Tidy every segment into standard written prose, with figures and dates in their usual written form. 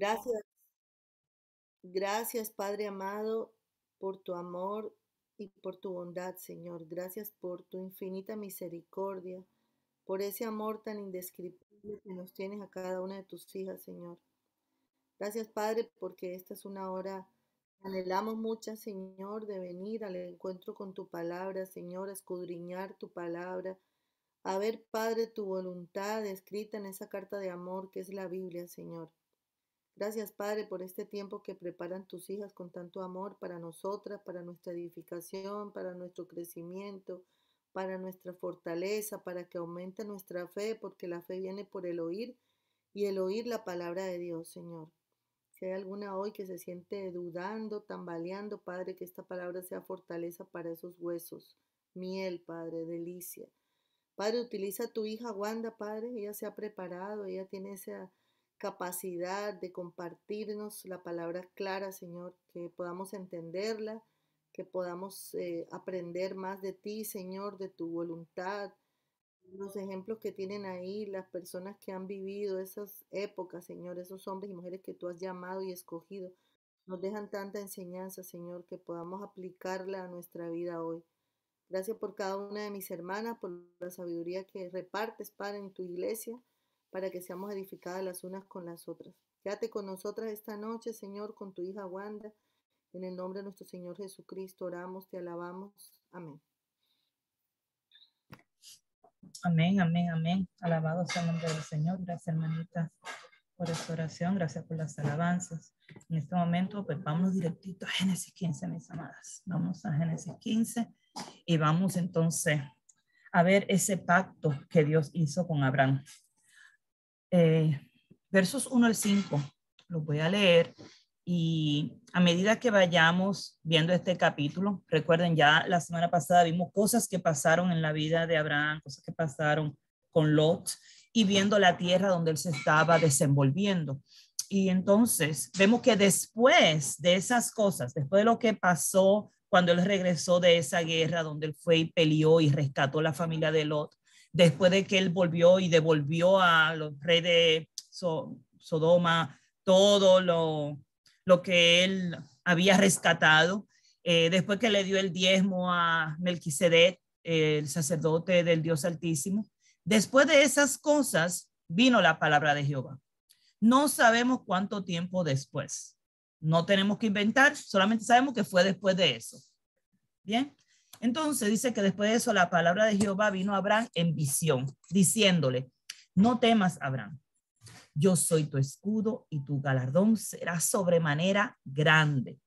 Gracias, gracias Padre amado por tu amor y por tu bondad, Señor. Gracias por tu infinita misericordia, por ese amor tan indescriptible que nos tienes a cada una de tus hijas, Señor. Gracias, Padre, porque esta es una hora que anhelamos mucho, Señor, de venir al encuentro con tu palabra, Señor, a escudriñar tu palabra, a ver, Padre, tu voluntad escrita en esa carta de amor que es la Biblia, Señor. Gracias, Padre, por este tiempo que preparan tus hijas con tanto amor para nosotras, para nuestra edificación, para nuestro crecimiento, para nuestra fortaleza, para que aumente nuestra fe, porque la fe viene por el oír y el oír la palabra de Dios, Señor. Si hay alguna hoy que se siente dudando, tambaleando, Padre, que esta palabra sea fortaleza para esos huesos. Miel, Padre, delicia. Padre, utiliza a tu hija Wanda, Padre. Ella se ha preparado, ella tiene esa capacidad de compartirnos la palabra clara, Señor, que podamos entenderla, que podamos aprender más de ti, Señor, de tu voluntad, los ejemplos que tienen ahí, las personas que han vivido esas épocas, Señor, esos hombres y mujeres que tú has llamado y escogido, nos dejan tanta enseñanza, Señor, que podamos aplicarla a nuestra vida hoy. Gracias por cada una de mis hermanas, por la sabiduría que repartes, Padre, en tu iglesia, para que seamos edificadas las unas con las otras. Quédate con nosotras esta noche, Señor, con tu hija Wanda. En el nombre de nuestro Señor Jesucristo oramos, te alabamos. Amén. Amén, amén, amén. Alabado sea el nombre del Señor. Gracias, hermanita, por esta oración. Gracias por las alabanzas. En este momento, pues vamos directito a Génesis 15, mis amadas. Vamos a Génesis 15 y vamos entonces a ver ese pacto que Dios hizo con Abraham. Versos 1 al 5, los voy a leer. Y a medida que vayamos viendo este capítulo, recuerden, ya la semana pasada vimos cosas que pasaron en la vida de Abraham, cosas que pasaron con Lot y viendo la tierra donde él se estaba desenvolviendo. Y entonces vemos que después de esas cosas, después de lo que pasó cuando él regresó de esa guerra donde él fue y peleó y rescató la familia de Lot, después de que él volvió y devolvió a los reyes de Sodoma todo lo que él había rescatado, después que le dio el diezmo a Melquisedec, el sacerdote del Dios Altísimo. Después de esas cosas vino la palabra de Jehová. No sabemos cuánto tiempo después. No tenemos que inventar, solamente sabemos que fue después de eso. Bien, entonces dice que después de eso la palabra de Jehová vino a Abraham en visión, diciéndole, no temas, Abraham. Yo soy tu escudo y tu galardón será sobremanera grande.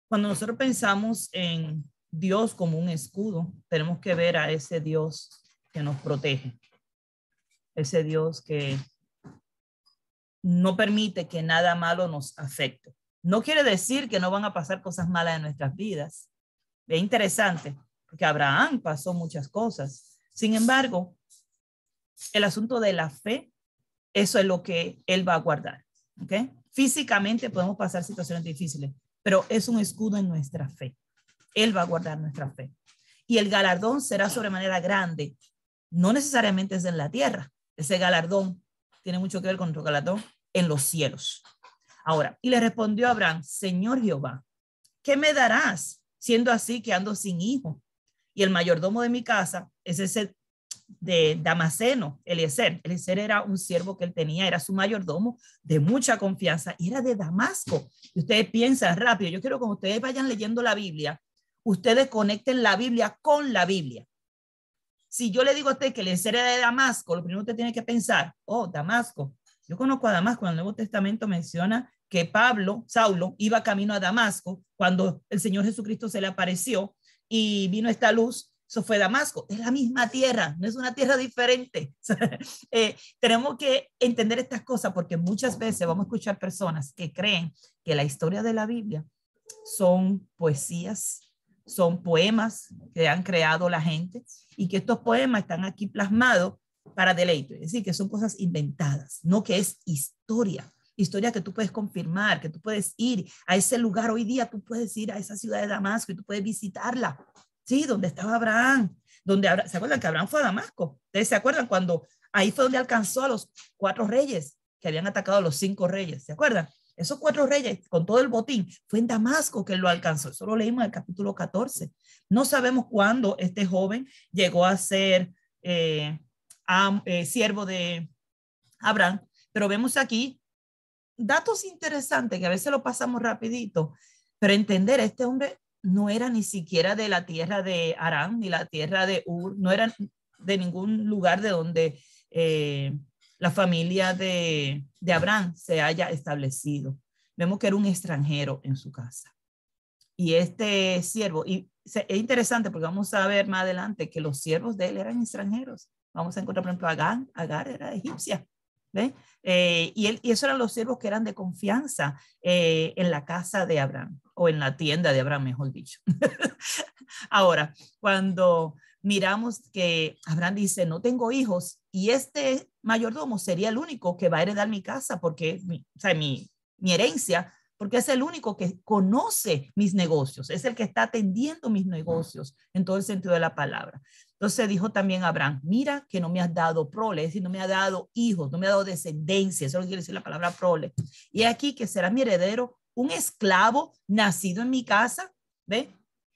Cuando nosotros pensamos en Dios como un escudo, tenemos que ver a ese Dios que nos protege, ese Dios que no permite que nada malo nos afecte. No quiere decir que no van a pasar cosas malas en nuestras vidas. Es interesante, porque Abraham pasó muchas cosas. Sin embargo, el asunto de la fe, eso es lo que él va a guardar. ¿Okay? Físicamente podemos pasar situaciones difíciles, pero es un escudo en nuestra fe. Él va a guardar nuestra fe. Y el galardón será sobremanera grande. No necesariamente es en la tierra. Ese galardón tiene mucho que ver con nuestro galardón en los cielos. Ahora, y le respondió Abraham, Señor Jehová, ¿qué me darás siendo así que ando sin hijo? Y el mayordomo de mi casa es ese de Damaseno, Eliezer. Eliezer era un siervo que él tenía, era su mayordomo de mucha confianza y era de Damasco. Y ustedes piensan rápido, yo quiero que cuando ustedes vayan leyendo la Biblia, ustedes conecten la Biblia con la Biblia. Si yo le digo a usted que Eliezer era de Damasco, lo primero que usted tiene que pensar, oh, Damasco. Yo conozco a Damasco, en el Nuevo Testamento menciona que Saulo, iba camino a Damasco cuando el Señor Jesucristo se le apareció y vino esta luz. Eso fue Damasco, es la misma tierra, no es una tierra diferente. Tenemos que entender estas cosas porque muchas veces vamos a escuchar personas que creen que la historia de la Biblia son poesías, son poemas que han creado la gente y que estos poemas están aquí plasmados para deleite, es decir, que son cosas inventadas, no que es historia. Historia que tú puedes confirmar, que tú puedes ir a ese lugar hoy día, tú puedes ir a esa ciudad de Damasco y tú puedes visitarla. Sí, donde estaba Abraham, ¿se acuerdan que Abraham fue a Damasco? ¿Ustedes se acuerdan cuando ahí fue donde alcanzó a los 4 reyes que habían atacado a los 5 reyes. ¿Se acuerdan? Esos 4 reyes con todo el botín, fue en Damasco que él lo alcanzó. Eso lo leímos en el capítulo 14. No sabemos cuándo este joven llegó a ser siervo de Abraham, pero vemos aquí datos interesantes que a veces lo pasamos rapidito, pero entender, este hombre no era ni siquiera de la tierra de Aram, ni la tierra de Ur, no era de ningún lugar de donde la familia de Abraham se haya establecido. Vemos que era un extranjero en su casa. Y este siervo, y es interesante porque vamos a ver más adelante que los siervos de él eran extranjeros. Vamos a encontrar, por ejemplo, Agar era egipcia. ¿Ve? Y esos eran los siervos que eran de confianza en la casa de Abraham, o en la tienda de Abraham, mejor dicho. Ahora, cuando miramos que Abraham dice, no tengo hijos, y este mayordomo sería el único que va a heredar mi casa, porque mi herencia, porque es el único que conoce mis negocios, es el que está atendiendo mis negocios en todo el sentido de la palabra. Entonces dijo también Abraham, mira que no me has dado prole, es decir, no me ha dado hijos, no me ha dado descendencia, eso es lo que quiere decir la palabra prole. Y aquí que será mi heredero, un esclavo nacido en mi casa, ¿ve?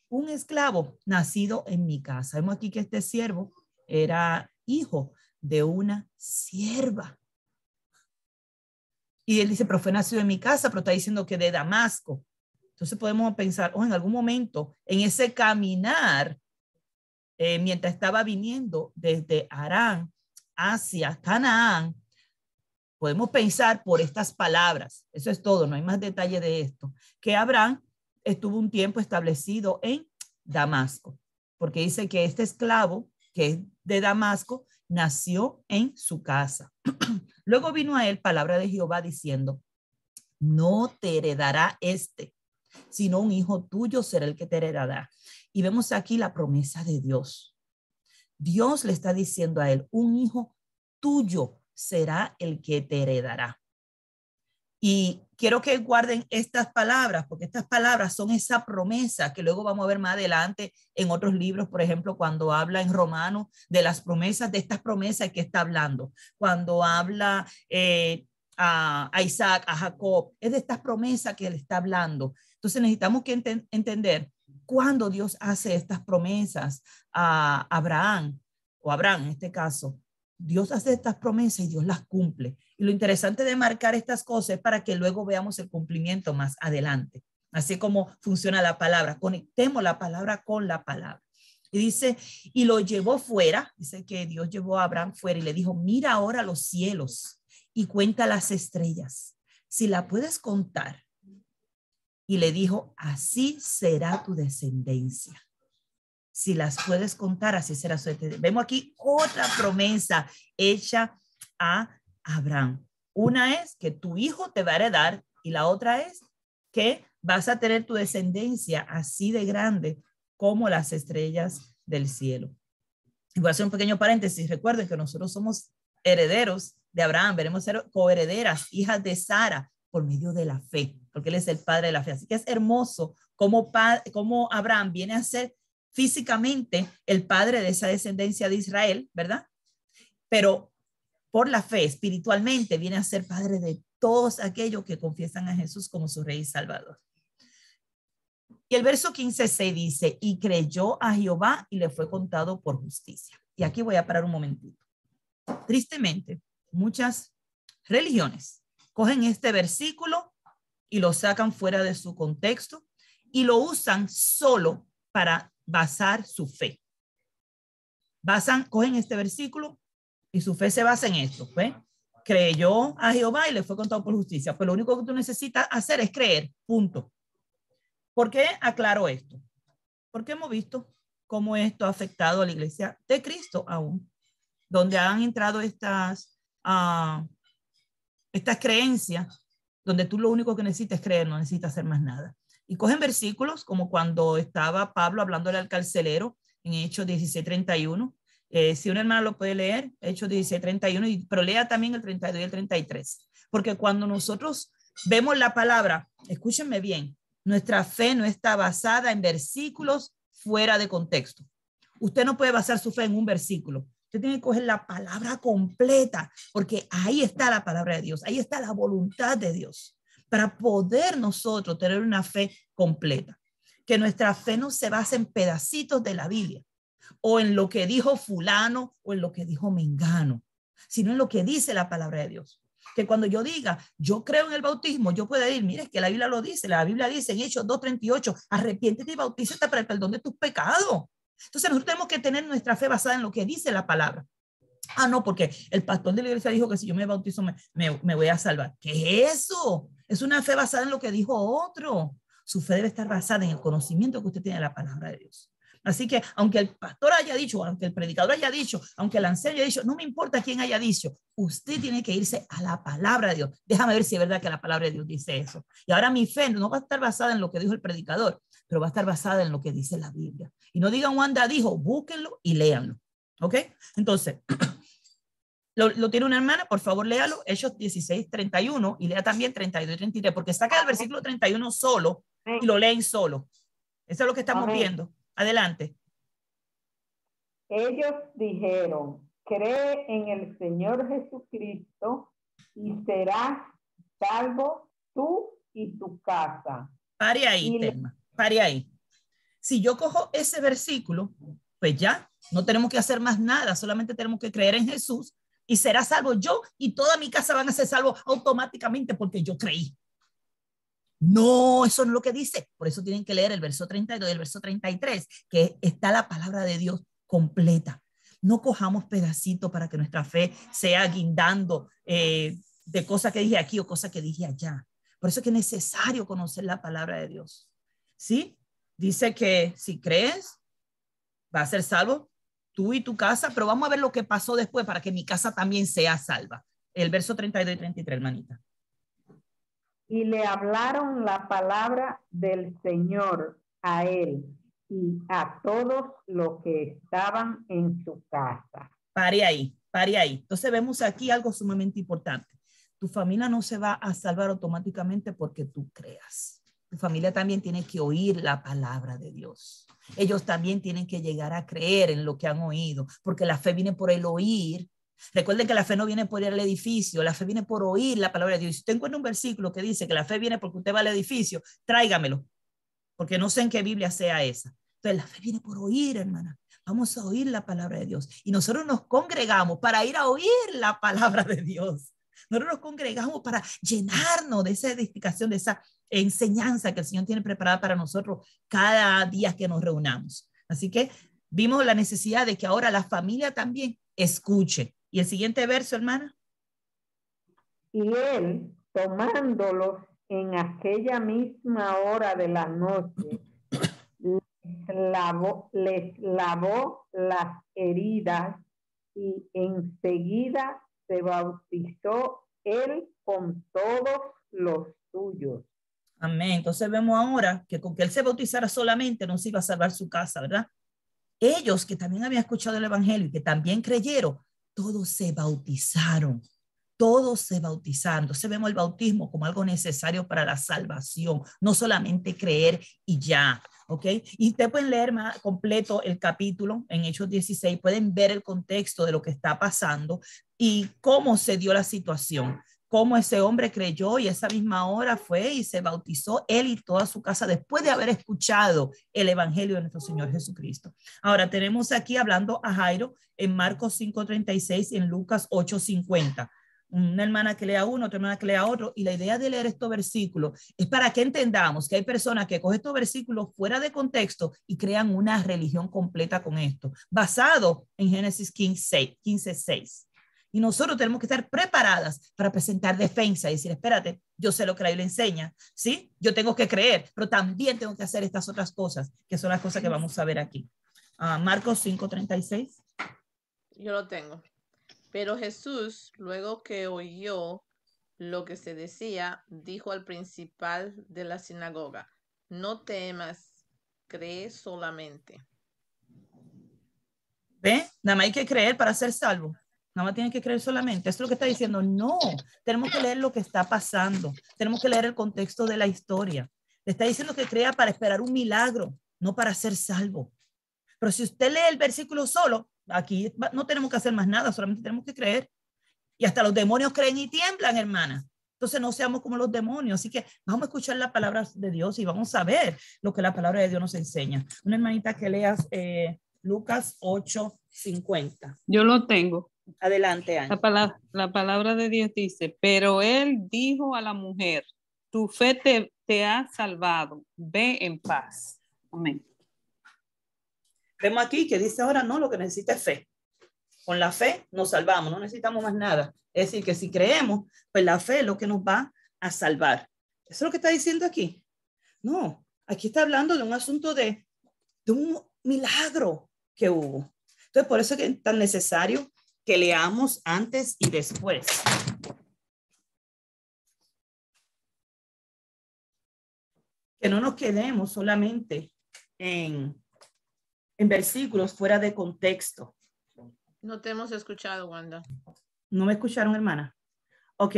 Un esclavo nacido en mi casa. Vemos aquí que este siervo era hijo de una sierva. Y él dice, pero fue nacido en mi casa, pero está diciendo que de Damasco. Entonces podemos pensar, en algún momento, en ese caminar, mientras estaba viniendo desde Harán hacia Canaán, podemos pensar por estas palabras, eso es todo, no hay más detalle de esto, que Abraham estuvo un tiempo establecido en Damasco, porque dice que este esclavo, que es de Damasco, nació en su casa. Luego vino a él palabra de Jehová diciendo, no te heredará sino un hijo tuyo será el que te heredará. Y vemos aquí la promesa de Dios. Dios le está diciendo a él, un hijo tuyo será el que te heredará. Y quiero que guarden estas palabras, porque estas palabras son esa promesa que luego vamos a ver más adelante en otros libros, por ejemplo, cuando habla en Romanos de las promesas, de estas promesas que está hablando. Cuando habla a Isaac, a Jacob, es de estas promesas que él está hablando. Entonces necesitamos que entender cuando Dios hace estas promesas a Abraham, o Abraham en este caso. Dios hace estas promesas y Dios las cumple. Y lo interesante de marcar estas cosas es para que luego veamos el cumplimiento más adelante. Así como funciona la palabra. Conectemos la palabra con la palabra. Y dice, y lo llevó fuera. Dice que Dios llevó a Abraham fuera y le dijo, mira ahora los cielos y cuenta las estrellas. Si la puedes contar. Y le dijo, así será tu descendencia. Si las puedes contar, así será su descendencia. Vemos aquí otra promesa hecha a Abraham. Una es que tu hijo te va a heredar y la otra es que vas a tener tu descendencia así de grande como las estrellas del cielo. Y voy a hacer un pequeño paréntesis. Recuerden que nosotros somos herederos de Abraham. Veremos ser coherederas, hijas de Sara, por medio de la fe, porque él es el padre de la fe. Así que es hermoso cómo Abraham viene a ser físicamente el padre de esa descendencia de Israel, ¿verdad? Pero por la fe, espiritualmente, viene a ser padre de todos aquellos que confiesan a Jesús como su Rey y Salvador. Y el verso 15:6 dice, y creyó a Jehová y le fue contado por justicia. Y aquí voy a parar un momentito. Tristemente, muchas religiones cogen este versículo y lo sacan fuera de su contexto y lo usan solo para basar su fe. Cogen este versículo y su fe se basa en esto. ¿Ve? Creyó a Jehová y le fue contado por justicia. Pues lo único que tú necesitas hacer es creer, punto. ¿Por qué aclaro esto? Porque hemos visto cómo esto ha afectado a la iglesia de Cristo aún, donde han entrado estas creencias, donde tú lo único que necesitas es creer, no necesitas hacer más nada. Y cogen versículos como cuando estaba Pablo hablándole al carcelero en Hechos 16:31. Si una hermana lo puede leer, Hechos 16:31, pero lea también el 32 y el 33. Porque cuando nosotros vemos la palabra, escúchenme bien, nuestra fe no está basada en versículos fuera de contexto. Usted no puede basar su fe en un versículo. Usted tiene que coger la palabra completa, porque ahí está la palabra de Dios, ahí está la voluntad de Dios, para poder nosotros tener una fe completa. Que nuestra fe no se base en pedacitos de la Biblia, o en lo que dijo fulano, o en lo que dijo mengano, sino en lo que dice la palabra de Dios. Que cuando yo diga, yo creo en el bautismo, yo pueda decir, mire, es que la Biblia lo dice, la Biblia dice en Hechos 2:38, arrepiéntete y bautízate para el perdón de tus pecados. Entonces nosotros tenemos que tener nuestra fe basada en lo que dice la palabra. Ah, no, porque el pastor de la iglesia dijo que si yo me bautizo me voy a salvar. ¿Qué es eso? Es una fe basada en lo que dijo otro. Su fe debe estar basada en el conocimiento que usted tiene de la palabra de Dios. Así que aunque el pastor haya dicho, aunque el predicador haya dicho, aunque el anciano haya dicho, no me importa quién haya dicho, usted tiene que irse a la palabra de Dios. Déjame ver si es verdad que la palabra de Dios dice eso. Y ahora mi fe no va a estar basada en lo que dijo el predicador, pero va a estar basada en lo que dice la Biblia. Y no digan Wanda dijo, búsquenlo y léanlo. ¿Ok? Entonces, lo tiene una hermana, por favor léalo, Hechos 16:31 y lea también 32 y 33, porque saca el versículo 31 solo y lo leen solo. Eso es lo que estamos viendo. Adelante. Ellos dijeron, cree en el Señor Jesucristo y serás salvo tú y tu casa. Pare ahí, Telma, pare ahí. Si yo cojo ese versículo, pues ya, no tenemos que hacer más nada, solamente tenemos que creer en Jesús y será salvo yo y toda mi casa van a ser salvos automáticamente porque yo creí. No, eso no es lo que dice. Por eso tienen que leer el verso 32 y el verso 33, que está la palabra de Dios completa. No cojamos pedacitos para que nuestra fe sea guindando de cosas que dije aquí o cosas que dije allá. Por eso es que es necesario conocer la palabra de Dios. ¿Sí? Dice que si crees, va a ser salvo tú y tu casa, pero vamos a ver lo que pasó después para que mi casa también sea salva. El verso 32 y 33, hermanita. Y le hablaron la palabra del Señor a él y a todos los que estaban en su casa. Pare ahí, pare ahí. Entonces vemos aquí algo sumamente importante. Tu familia no se va a salvar automáticamente porque tú creas. Tu familia también tiene que oír la palabra de Dios. Ellos también tienen que llegar a creer en lo que han oído, porque la fe viene por el oír. Recuerden que la fe no viene por ir al edificio, la fe viene por oír la palabra de Dios. Si usted encuentra un versículo que dice que la fe viene porque usted va al edificio, tráigamelo, porque no sé en qué Biblia sea esa. Entonces la fe viene por oír, hermana. Vamos a oír la palabra de Dios. Y nosotros nos congregamos para ir a oír la palabra de Dios. Nosotros nos congregamos para llenarnos de esa edificación, de esa enseñanza que el Señor tiene preparada para nosotros cada día que nos reunamos. Así que vimos la necesidad de que ahora la familia también escuche. Y el siguiente verso, hermana. Y él, tomándolos en aquella misma hora de la noche, les lavó las heridas y enseguida se bautizó él con todos los suyos. Amén. Entonces vemos ahora que con que él se bautizara solamente no se iba a salvar su casa, ¿verdad? Ellos que también habían escuchado el evangelio y que también creyeron, todos se bautizaron. Todos se bautizaron. Entonces vemos el bautismo como algo necesario para la salvación, no solamente creer y ya, ¿ok? Y ustedes pueden leer más completo el capítulo en Hechos 16, pueden ver el contexto de lo que está pasando y cómo se dio la situación, cómo ese hombre creyó y esa misma hora fue y se bautizó él y toda su casa después de haber escuchado el evangelio de nuestro Señor Jesucristo. Ahora tenemos aquí hablando a Jairo en Marcos 5:36 y en Lucas 8:50. Una hermana que lea uno, otra hermana que lea otro, y la idea de leer estos versículos es para que entendamos que hay personas que cogen estos versículos fuera de contexto y crean una religión completa con esto, basado en Génesis 15:6. Y nosotros tenemos que estar preparadas para presentar defensa y decir, espérate, yo sé lo que la Biblia enseña, ¿sí? Yo tengo que creer, pero también tengo que hacer estas otras cosas, que son las cosas que vamos a ver aquí. Marcos 5:36. Yo lo tengo. Pero Jesús, luego que oyó lo que se decía, dijo al principal de la sinagoga, no temas, cree solamente. ¿Ve? Nada más hay que creer para ser salvo. Nada más tienen que creer solamente. Eso es lo que está diciendo. No, tenemos que leer lo que está pasando. Tenemos que leer el contexto de la historia. Le está diciendo que crea para esperar un milagro, no para ser salvo. Pero si usted lee el versículo solo, Aquí no tenemos que hacer más nada, solamente tenemos que creer. Y hasta los demonios creen y tiemblan, hermana. Entonces no seamos como los demonios. Así que vamos a escuchar la palabra de Dios y vamos a ver lo que la palabra de Dios nos enseña. Una hermanita que leas Lucas 8:50. Yo lo tengo. Adelante, Ana. La palabra de Dios dice, pero él dijo a la mujer, tu fe te ha salvado, ve en paz. Amén. Vemos aquí que dice ahora no, lo que necesita es fe. Con la fe nos salvamos, no necesitamos más nada. Es decir, que si creemos, pues la fe es lo que nos va a salvar. ¿Eso es lo que está diciendo aquí? No, aquí está hablando de un asunto de un milagro que hubo. Entonces, por eso es tan necesario que leamos antes y después. Que no nos quedemos solamente en versículos fuera de contexto. No te hemos escuchado, Wanda. ¿No me escucharon, hermana? Ok,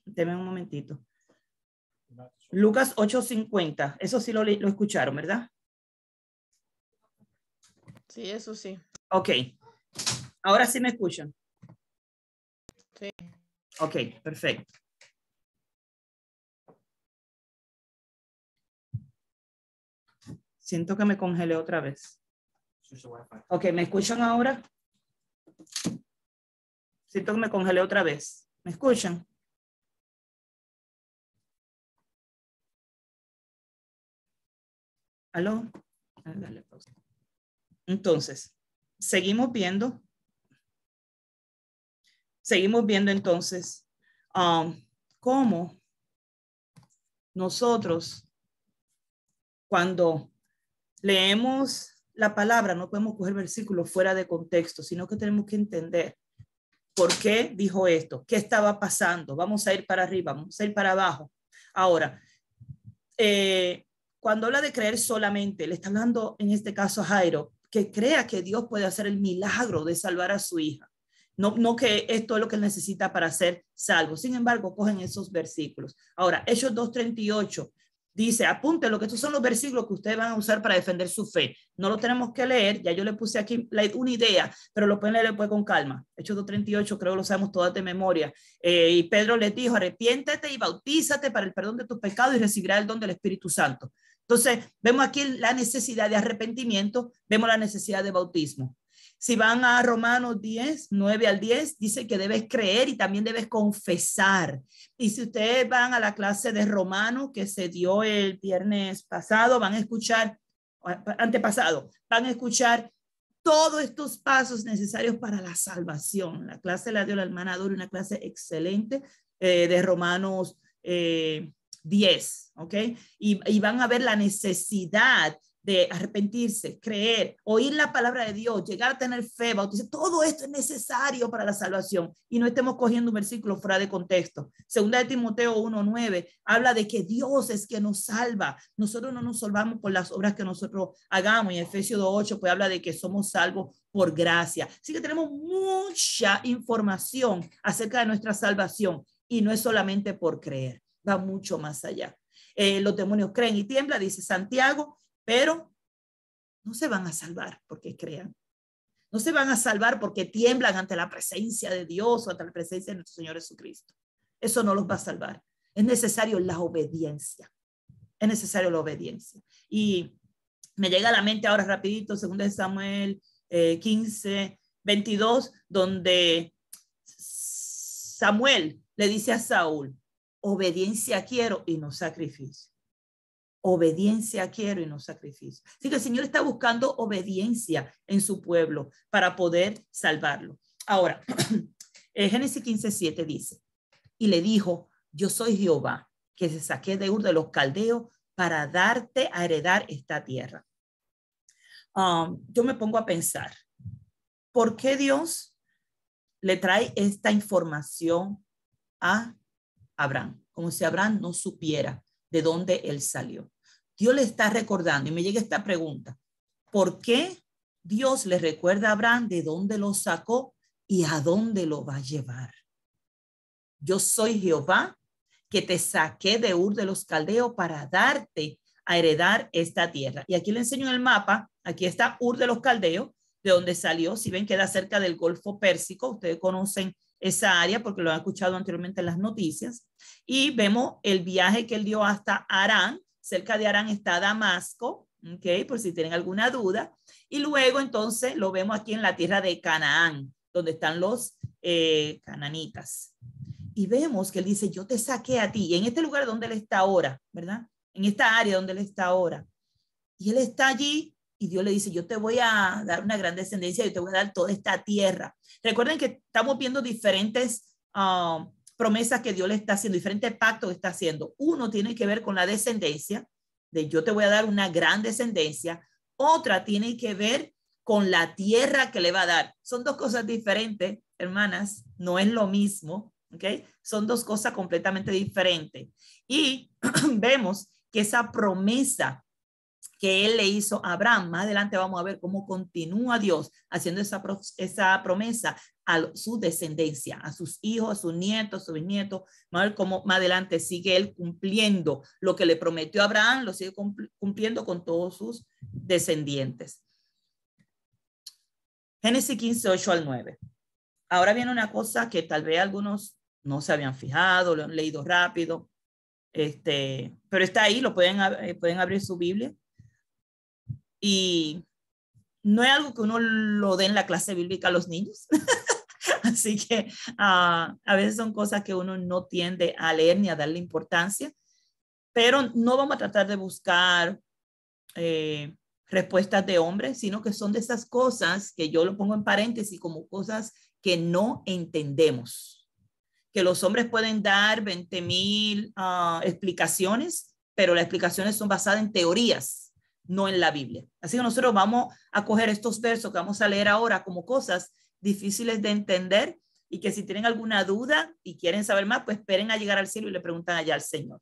denme un momentito. Lucas 8:50, eso sí lo escucharon, ¿verdad? Sí, eso sí. Ok, ahora sí me escuchan. Sí. Ok, perfecto. Siento que me congelé otra vez. Ok, ¿me escuchan ahora? Siento que me congelé otra vez. ¿Me escuchan? ¿Aló? Dale pausa. Entonces, seguimos viendo entonces cómo nosotros cuando leemos la palabra no podemos coger versículos fuera de contexto, sino que tenemos que entender por qué dijo esto, qué estaba pasando. Vamos a ir para arriba, vamos a ir para abajo. Ahora, cuando habla de creer solamente, le está hablando en este caso a Jairo, que crea que Dios puede hacer el milagro de salvar a su hija. No que esto es lo que él necesita para ser salvo. Sin embargo, cogen esos versículos. Ahora, Hechos 2:38 dice, apunte lo que estos son los versículos que ustedes van a usar para defender su fe. No lo tenemos que leer, ya yo le puse aquí una idea, pero lo pueden leer después con calma. Hechos 2:38 creo que lo sabemos todas de memoria. Y Pedro les dijo, arrepiéntete y bautízate para el perdón de tus pecados y recibirás el don del Espíritu Santo. Entonces, vemos aquí la necesidad de arrepentimiento, vemos la necesidad de bautismo. Si van a Romanos 10, 9 al 10, dice que debes creer y también debes confesar. Y si ustedes van a la clase de Romanos que se dio el viernes pasado, van a escuchar, antepasado, van a escuchar todos estos pasos necesarios para la salvación. La clase la dio la hermana Dori, una clase excelente de Romanos 10, ¿ok? Y van a ver la necesidad de arrepentirse, creer, oír la palabra de Dios, llegar a tener fe, bautizar. Todo esto es necesario para la salvación y no estemos cogiendo un versículo fuera de contexto. Segunda de Timoteo 1:9 habla de que Dios es quien nos salva. Nosotros no nos salvamos por las obras que nosotros hagamos, y Efesios 2:8 pues habla de que somos salvos por gracia. Así que tenemos mucha información acerca de nuestra salvación y no es solamente por creer, va mucho más allá. Los demonios creen y tiemblan, dice Santiago, pero no se van a salvar porque crean. No se van a salvar porque tiemblan ante la presencia de Dios o ante la presencia de nuestro Señor Jesucristo. Eso no los va a salvar. Es necesario la obediencia. Es necesario la obediencia. Y me llega a la mente ahora rapidito, 2 Samuel 15:22, donde Samuel le dice a Saúl, obediencia quiero y no sacrificio. Obediencia quiero y no sacrificio. Así que el Señor está buscando obediencia en su pueblo para poder salvarlo. Ahora, Génesis 15:7 dice, y le dijo, yo soy Jehová, que te saqué de Ur de los Caldeos para darte a heredar esta tierra. Yo me pongo a pensar, ¿por qué Dios le trae esta información a Abraham? Como si Abraham no supiera de dónde él salió. Dios le está recordando, y me llega esta pregunta, ¿por qué Dios le recuerda a Abraham de dónde lo sacó y a dónde lo va a llevar? Yo soy Jehová, que te saqué de Ur de los Caldeos para darte a heredar esta tierra. Y aquí le enseño en el mapa, aquí está Ur de los Caldeos, de donde salió. Si ven, queda cerca del Golfo Pérsico. Ustedes conocen esa área porque lo han escuchado anteriormente en las noticias. Y vemos el viaje que él dio hasta Harán. Cerca de Harán está Damasco, ¿ok? Por si tienen alguna duda. Y luego entonces lo vemos aquí en la tierra de Canaán, donde están los cananitas. Y vemos que él dice, yo te saqué a ti. Y en este lugar donde él está ahora, ¿verdad? En esta área donde él está ahora. Y él está allí y Dios le dice, yo te voy a dar una gran descendencia y te voy a dar toda esta tierra. Recuerden que estamos viendo diferentes promesas que Dios le está haciendo, diferentes pactos que está haciendo. Uno tiene que ver con la descendencia, de yo te voy a dar una gran descendencia. Otra tiene que ver con la tierra que le va a dar. Son dos cosas diferentes, hermanas, no es lo mismo, ¿ok? Son dos cosas completamente diferentes. Y vemos que esa promesa que él le hizo a Abraham, más adelante vamos a ver cómo continúa Dios haciendo esa promesa a su descendencia, a sus hijos, a sus nietos, a sus bisnietos. Vamos a ver cómo más adelante sigue él cumpliendo lo que le prometió a Abraham, lo sigue cumpliendo con todos sus descendientes. Génesis 15, 8 al 9. Ahora viene una cosa que tal vez algunos no se habían fijado, lo han leído rápido, pero está ahí, lo pueden abrir su Biblia. Y no es algo que uno lo dé en la clase bíblica a los niños. Así que a veces son cosas que uno no tiende a leer ni a darle importancia, pero no vamos a tratar de buscar respuestas de hombres, sino que son de esas cosas que yo lo pongo en paréntesis como cosas que no entendemos. Que los hombres pueden dar 20,000 explicaciones, pero las explicaciones son basadas en teorías, no en la Biblia. Así que nosotros vamos a coger estos versos que vamos a leer ahora como cosas difíciles de entender y que si tienen alguna duda y quieren saber más, pues esperen a llegar al cielo y le preguntan allá al Señor.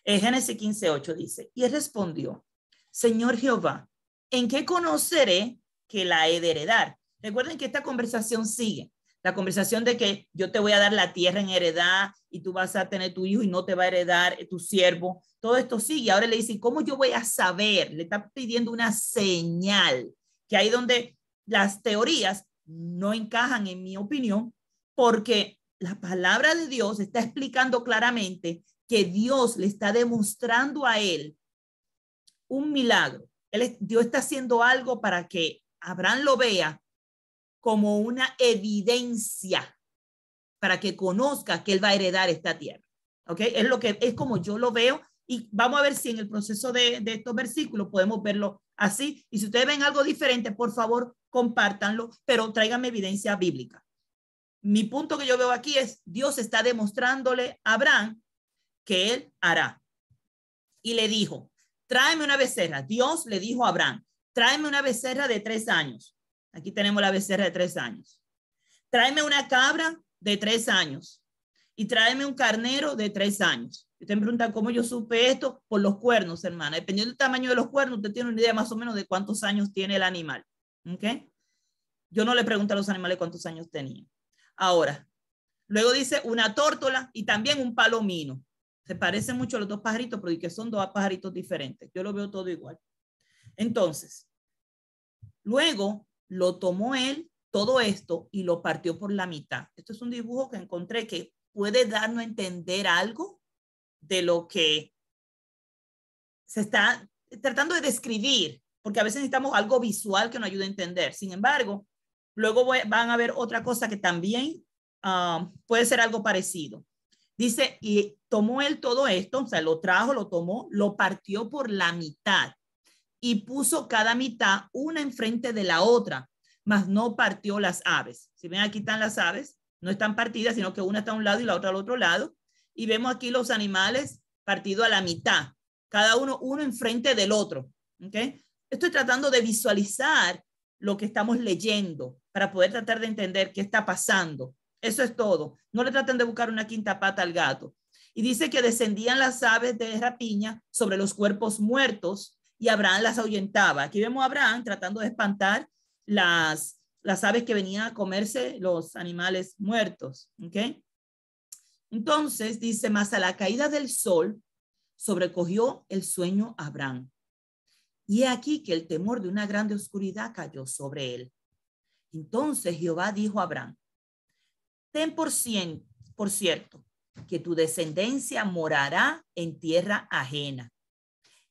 Génesis 15:8 dice, y él respondió, Señor Jehová, ¿en qué conoceré que la he de heredar? Recuerden que esta conversación sigue. La conversación de que yo te voy a dar la tierra en heredad y tú vas a tener tu hijo y no te va a heredar tu siervo. Todo esto sigue. Ahora le dice, ¿cómo yo voy a saber? Le está pidiendo una señal, que ahí donde las teorías no encajan, en mi opinión, porque la palabra de Dios está explicando claramente que Dios le está demostrando a él un milagro. Dios está haciendo algo para que Abraham lo vea como una evidencia para que conozca que él va a heredar esta tierra. ¿Ok? Es como yo lo veo y vamos a ver si en el proceso de estos versículos podemos verlo así. Y si ustedes ven algo diferente, por favor, compártanlo, pero tráiganme evidencia bíblica. Mi punto que yo veo aquí es Dios está demostrándole a Abraham que él hará. Y le dijo, tráeme una becerra. Dios le dijo a Abraham, tráeme una becerra de 3 años. Aquí tenemos la becerra de 3 años. Tráeme una cabra de 3 años y tráeme un carnero de 3 años. Usted me pregunta cómo yo supe esto, por los cuernos, hermana. Dependiendo del tamaño de los cuernos, usted tiene una idea más o menos de cuántos años tiene el animal. ¿Ok? Yo no le pregunto a los animales cuántos años tenían. Ahora, luego dice una tórtola y también un palomino. Se parecen mucho los dos pajaritos, pero que son 2 pajaritos diferentes. Yo lo veo todo igual. Entonces, luego lo tomó él, todo esto, y lo partió por la mitad. Esto es un dibujo que encontré que puede darnos a entender algo de lo que se está tratando de describir, porque a veces necesitamos algo visual que nos ayude a entender. Sin embargo, luego van a ver otra cosa que también puede ser algo parecido. Dice, y tomó él todo esto, o sea, lo trajo, lo tomó, lo partió por la mitad y puso cada mitad una enfrente de la otra, mas no partió las aves. Si ven, aquí están las aves, no están partidas, sino que una está a un lado y la otra al otro lado. Y vemos aquí los animales partidos a la mitad, cada uno enfrente del otro. ¿Okay? Estoy tratando de visualizar lo que estamos leyendo para poder tratar de entender qué está pasando. Eso es todo. No le traten de buscar una quinta pata al gato. Y dice que descendían las aves de rapiña sobre los cuerpos muertos y Abraham las ahuyentaba. Aquí vemos a Abraham tratando de espantar las aves que venían a comerse los animales muertos. ¿Okay? Entonces dice, más a la caída del sol sobrecogió el sueño a Abraham. Y he aquí que el temor de una grande oscuridad cayó sobre él. Entonces Jehová dijo a Abraham, ten por cierto que tu descendencia morará en tierra ajena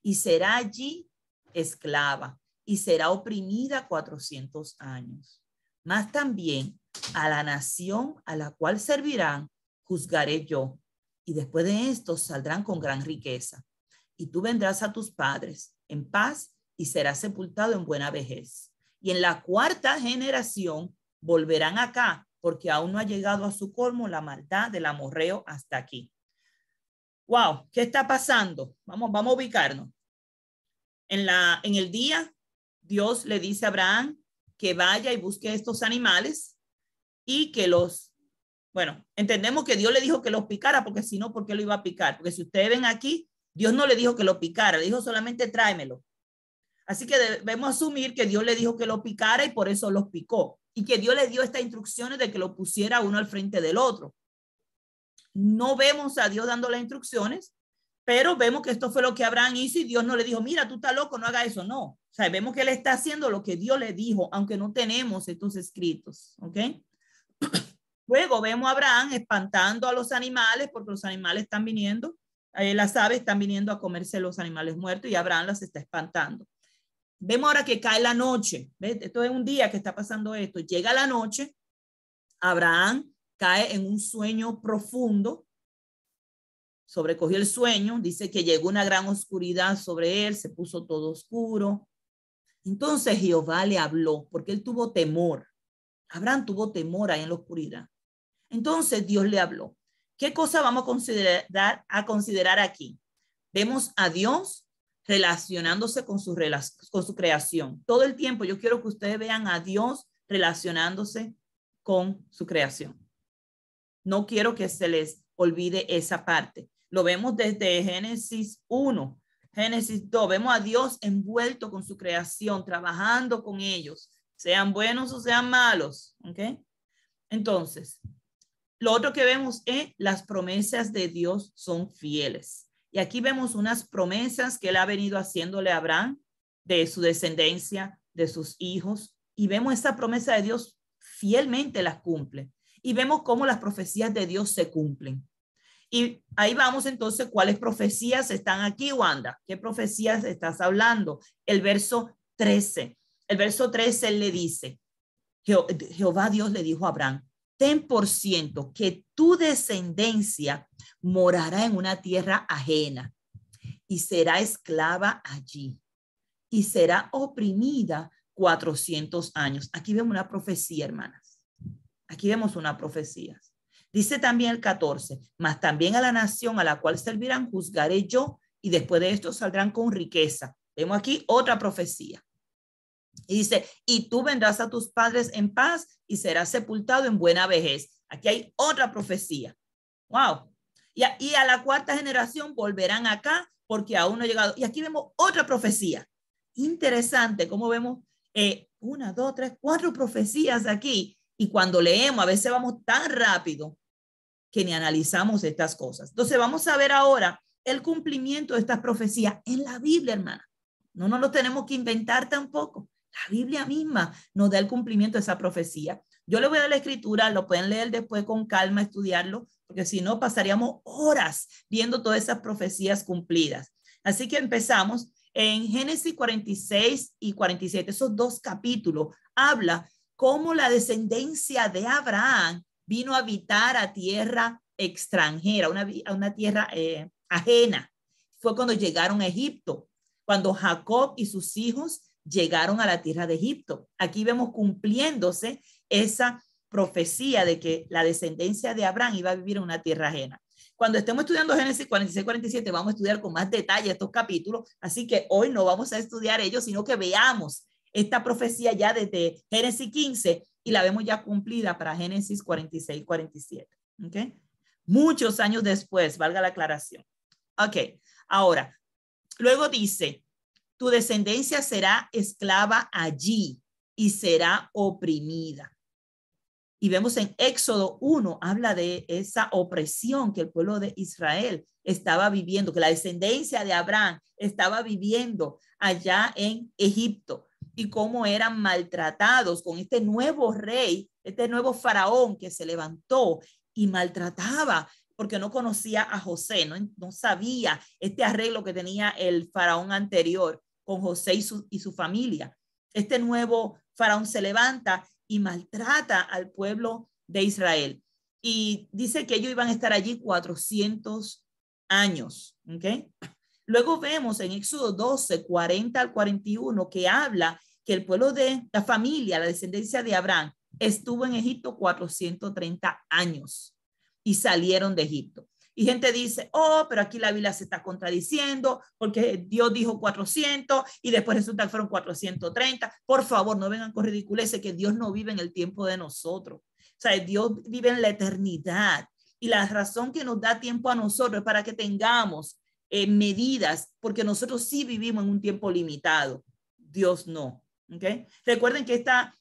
y será allí esclava y será oprimida 400 años. Mas también a la nación a la cual servirán juzgaré yo, y después de esto saldrán con gran riqueza. Y tú vendrás a tus padres en paz y serás sepultado en buena vejez. Y en la cuarta generación volverán acá, porque aún no ha llegado a su colmo la maldad del amorreo hasta aquí. Wow, ¿qué está pasando? Vamos a ubicarnos. En el día, Dios le dice a Abraham que vaya y busque estos animales y que entendemos que Dios le dijo que los picara, porque si no, ¿por qué lo iba a picar? Porque si ustedes ven aquí, Dios no le dijo que lo picara, le dijo solamente tráemelo. Así que debemos asumir que Dios le dijo que lo picara y por eso los picó. Y que Dios le dio estas instrucciones de que lo pusiera uno al frente del otro. No vemos a Dios dando las instrucciones, pero vemos que esto fue lo que Abraham hizo y Dios no le dijo, mira, tú estás loco, no hagas eso. No, o sea, vemos que él está haciendo lo que Dios le dijo, aunque no tenemos estos escritos, ¿ok? Luego vemos a Abraham espantando a los animales porque los animales están viniendo, las aves están viniendo a comerse los animales muertos y Abraham las está espantando. Vemos ahora que cae la noche. ¿Ves? Esto es un día que está pasando esto. Llega la noche, Abraham cae en un sueño profundo, sobrecogió el sueño, dice que llegó una gran oscuridad sobre él, se puso todo oscuro. Entonces Jehová le habló porque él tuvo temor. Abraham tuvo temor ahí en la oscuridad. Entonces Dios le habló. ¿Qué cosa vamos a considerar aquí? Vemos a Dios relacionándose con su creación. Todo el tiempo yo quiero que ustedes vean a Dios relacionándose con su creación. No quiero que se les olvide esa parte. Lo vemos desde Génesis 1, Génesis 2. Vemos a Dios envuelto con su creación, trabajando con ellos, sean buenos o sean malos. ¿Ok? Entonces, lo otro que vemos es las promesas de Dios son fieles. Y aquí vemos unas promesas que él ha venido haciéndole a Abraham, de su descendencia, de sus hijos. Y vemos esa promesa de Dios fielmente las cumple. Y vemos cómo las profecías de Dios se cumplen. Y ahí vamos entonces, ¿cuáles profecías están aquí, Wanda? ¿Qué profecías estás hablando? El verso 13. El verso 13 él le dice, Jehová Dios le dijo a Abraham, ten por ciento que tu descendencia morará en una tierra ajena y será esclava allí y será oprimida 400 años. Aquí vemos una profecía, hermanas. Aquí vemos una profecía. Dice también el 14, mas también a la nación a la cual servirán juzgaré yo y después de esto saldrán con riqueza. Vemos aquí otra profecía. Y dice, y tú vendrás a tus padres en paz y serás sepultado en buena vejez. Aquí hay otra profecía. Wow. Y a la cuarta generación volverán acá porque aún no ha llegado. Y aquí vemos otra profecía. Interesante cómo vemos 1, 2, 3, 4 profecías aquí. Y cuando leemos, a veces vamos tan rápido que ni analizamos estas cosas. Entonces vamos a ver ahora el cumplimiento de estas profecías en la Biblia, hermana. No nos lo tenemos que inventar tampoco. La Biblia misma nos da el cumplimiento de esa profecía. Yo le voy a dar la escritura, lo pueden leer después con calma, estudiarlo, porque si no pasaríamos horas viendo todas esas profecías cumplidas. Así que empezamos en Génesis 46 y 47. Esos 2 capítulos habla cómo la descendencia de Abraham vino a habitar a tierra extranjera, una tierra ajena. Fue cuando llegaron a Egipto, cuando Jacob y sus hijos llegaron a la tierra de Egipto. Aquí vemos cumpliéndose esa profecía de que la descendencia de Abraham iba a vivir en una tierra ajena. Cuando estemos estudiando Génesis 46, 47, vamos a estudiar con más detalle estos capítulos, así que hoy no vamos a estudiar ellos, sino que veamos esta profecía ya desde Génesis 15 y la vemos ya cumplida para Génesis 46, 47. ¿Okay? Muchos años después, valga la aclaración. Ok, ahora, luego dice, tu descendencia será esclava allí y será oprimida. Y vemos en Éxodo 1, habla de esa opresión que el pueblo de Israel estaba viviendo, que la descendencia de Abraham estaba viviendo allá en Egipto. y cómo eran maltratados con este nuevo rey, este nuevo faraón que se levantó y maltrataba porque no conocía a José, no sabía este arreglo que tenía el faraón anterior con José y su familia. Este nuevo faraón se levanta y maltrata al pueblo de Israel. Y dice que ellos iban a estar allí 400 años. ¿Okay? Luego vemos en Éxodo 12, 40 al 41, que habla que el pueblo de la familia, la descendencia de Abraham, estuvo en Egipto 430 años y salieron de Egipto. Y gente dice, oh, pero aquí la Biblia se está contradiciendo porque Dios dijo 400 y después resulta que fueron 430. Por favor, no vengan con ridiculeces, que Dios no vive en el tiempo de nosotros. O sea, Dios vive en la eternidad. Y la razón que nos da tiempo a nosotros es para que tengamos medidas, porque nosotros sí vivimos en un tiempo limitado. Dios no. ¿Okay? Recuerden que esta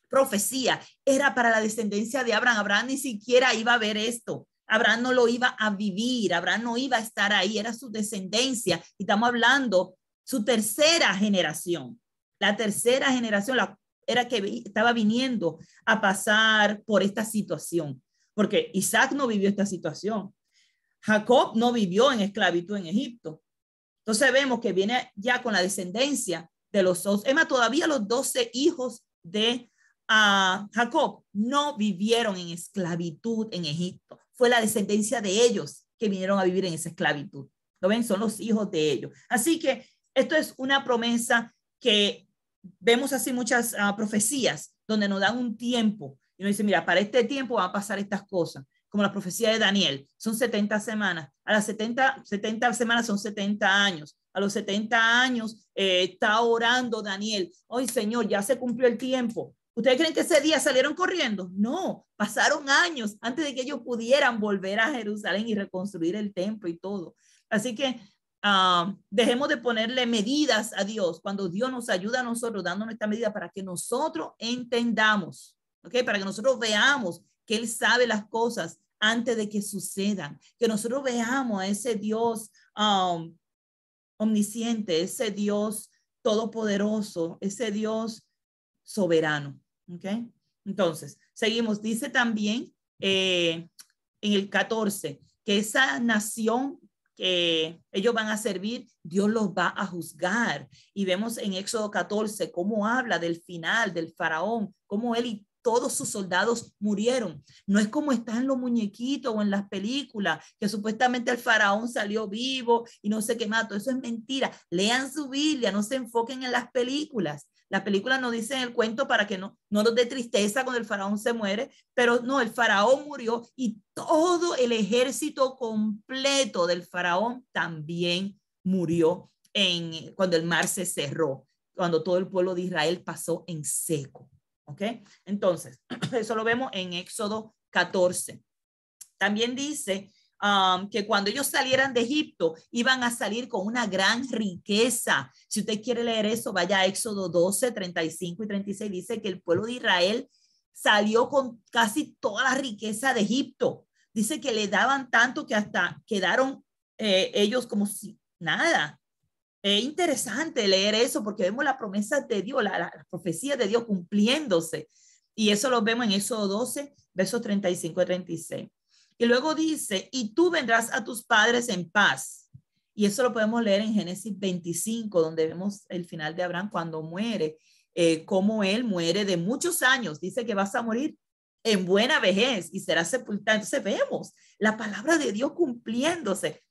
profecía era para la descendencia de Abraham. Abraham ni siquiera iba a ver esto. Abraham no lo iba a vivir. Abraham no iba a estar ahí. Era su descendencia. Y estamos hablando su tercera generación. La tercera generación era que estaba viniendo a pasar por esta situación. Porque Isaac no vivió esta situación. Jacob no vivió en esclavitud en Egipto. Entonces vemos que viene ya con la descendencia de los dos. Todavía los 12 hijos de Jacob no vivieron en esclavitud en Egipto. Fue la descendencia de ellos que vinieron a vivir en esa esclavitud. ¿Lo ven? Son los hijos de ellos. Así que esto es una promesa que vemos así muchas profecías donde nos dan un tiempo y nos dicen, mira, para este tiempo van a pasar estas cosas. Como la profecía de Daniel, son 70 semanas. A las 70 semanas son 70 años. A los 70 años está orando Daniel. Ay, Señor, ya se cumplió el tiempo. ¿Ustedes creen que ese día salieron corriendo? No, pasaron años antes de que ellos pudieran volver a Jerusalén y reconstruir el templo y todo. Así que dejemos de ponerle medidas a Dios cuando Dios nos ayuda a nosotros dándonos esta medida para que nosotros entendamos, ¿okay? Para que nosotros veamos que Él sabe las cosas antes de que sucedan, que nosotros veamos a ese Dios omnisciente, ese Dios todopoderoso, ese Dios soberano. ¿Okay? Entonces, seguimos. Dice también en el 14 que esa nación que ellos van a servir, Dios los va a juzgar. Y vemos en Éxodo 14 cómo habla del final del faraón, cómo él y todos sus soldados murieron. No es como está en los muñequitos o en las películas, que supuestamente el faraón salió vivo y no sé qué más. Todo eso es mentira. Lean su Biblia, no se enfoquen en las películas. Las películas nos dicen el cuento para que no nos dé tristeza cuando el faraón se muere, pero no, el faraón murió y todo el ejército completo del faraón también murió cuando el mar se cerró, cuando todo el pueblo de Israel pasó en seco. ¿Ok? Entonces, eso lo vemos en Éxodo 14. También dice que cuando ellos salieran de Egipto, iban a salir con una gran riqueza. Si usted quiere leer eso, vaya a Éxodo 12, 35 y 36. Dice que el pueblo de Israel salió con casi toda la riqueza de Egipto. Dice que le daban tanto que hasta quedaron ellos como si nada. Es interesante leer eso porque vemos la promesa de Dios, la profecía de Dios cumpliéndose. Y eso lo vemos en Éxodo 12, versos 35 y 36. Y luego dice, y tú vendrás a tus padres en paz. Y eso lo podemos leer en Génesis 25, donde vemos el final de Abraham cuando muere, cómo él muere de muchos años. Dice que vas a morir en buena vejez y serás sepultado. Entonces vemos la palabra de Dios cumpliéndose.